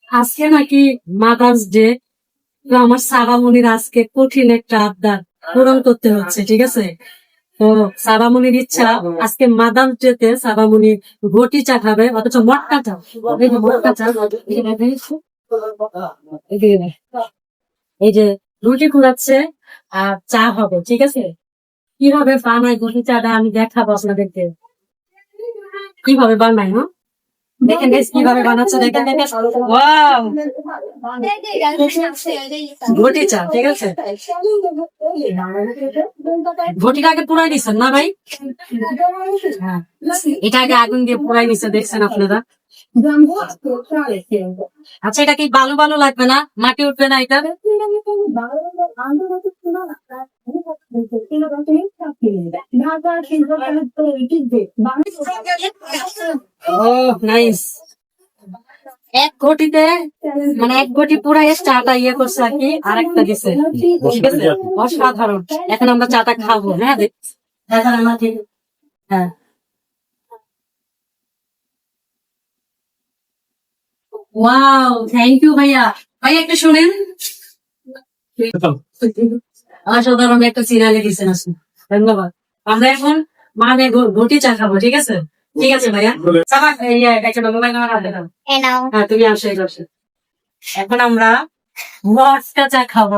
আজকে নাকি mother's day, তো আমার সাবামনির আজকে কঠিন একটা আবদার পূরণ করতে হচ্ছে, ঠিক আছে? তো সাবামনির ইচ্ছা আজকে মাদার্স ডে তে সাবামনি ঘটি চা খাবে, অথচ মটকা চা। এই যে মটকা চা, এই যে রুটি কুড়াচ্ছে আর চা হবে, ঠিক আছে? কিভাবে বানায় ঘটি চাটা আমি দেখাবো আপনাদেরকে, কিভাবে বানায়। হ্যাঁ, দেখেন guys, কিভাবে বানাচ্ছে দেখেন দেখেন। ওয়াও, ঘটি চা, ঠিক আছে? ঘটিটা আগে পুরাই দিচ্ছেন না ভাই? হ্যাঁ, এটা আগে আগুন দিয়ে পুরাই নিচ্ছে, দেখছেন আপনারা? আচ্ছা, এটা কি বালু বালু লাগবে না? মাটি উঠবে না এটা? ও নাইস। এক ঘটিতে মানে এক ঘটি পুরাই চাটা ইয়ে করছে আর কি, আরেকটা দিছে, ঠিক আছে? অসাধারণ। এখন আমরা চাটা খাবো। হ্যাঁ এখন আমরা ঠিক, হ্যাঁ। ওয়াও, থ্যাংক ইউ ভাইয়া। ভাইয়া একটু শুনেন, অসাধারণ একটা সিনারি দিচ্ছেন আসলে, ধন্যবাদ। আমরা এখন মানে ঘটি চা খাবো, ঠিক আছে? ঠিক আছে ভাইয়া। চাপা, এই একটা মোবাইল নাম্বার হাতে দাও। হ্যাঁ, তুমি আসো, এই আসো। এখন আমরা মটকা চা খাবো।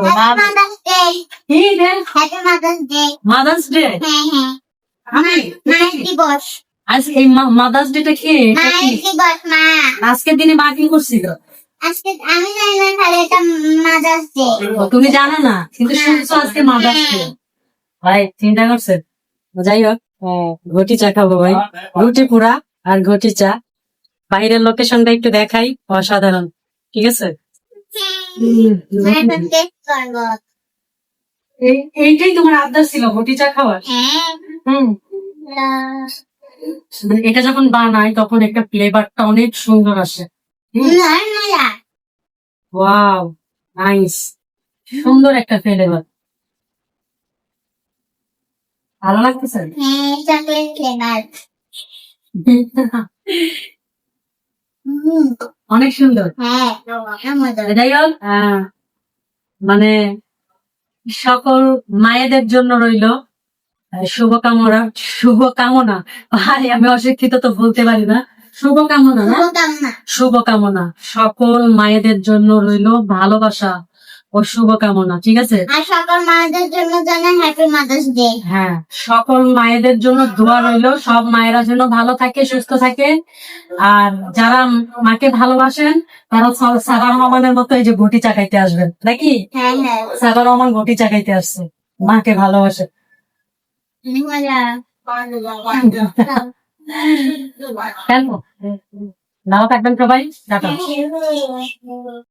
মাদার্স ডে, আমি আজ এই মাদার্স ডে টা কি? আজকের দিনে মা কি করছিল? আমি জানি না, খালি এটা মাদার্স ডে। তুমি জানো না, কিন্তু শুনছো আজকে মাদার্স ডে। ভাই চিন্তা করছে। যাই হোক, ঘটি চা খাবো ভাই, রুটি পুরা আর ঘটি চা। বাইরের লোকেশনটা একটু দেখাই, অসাধারণ, ঠিক আছে? এইটাই তোমার আবদার ছিল, ঘটি চা খাওয়ার? হুম, মানে এটা যখন বানাই তখন একটা ফ্লেভারটা অনেক সুন্দর আসে। ওয়াও, নাইস, সুন্দর একটা ফ্লেভার। ভালো লাগতেছে? Chocolate flavour. অনেক সুন্দর। হ্যাঁ, যাই হোক, মানে সকল মায়েদের জন্য রইলো শুভকামনা। শুভকামনা, ভাই আমি অশিক্ষিত তো বলতে পারি না। শুভকামনা না, শুভকামনা সকল মায়েদের জন্য রইলো ভালোবাসা ও শুভকামনা, ঠিক আছে? আর সকল মায়েদের জন্য জানাই হ্যাপি মাদার্স ডে। হ্যাঁ, সকল মায়েদের জন্য দোয়া রইলো, সব মায়েরা যেন ভালো থাকে, সুস্থ থাকে। আর যারা মাকে ভালোবাসেন তারা সাবার রহমানের মতো এই যে ঘটি চাকাইতে আসবেন নাকি? হ্যাঁ হ্যাঁ, সাবার রহমান ঘটি চাকাইতে আসছে, মাকে ভালোবাসে। কেন? ভালো থাকবেন সবাই, টাটা।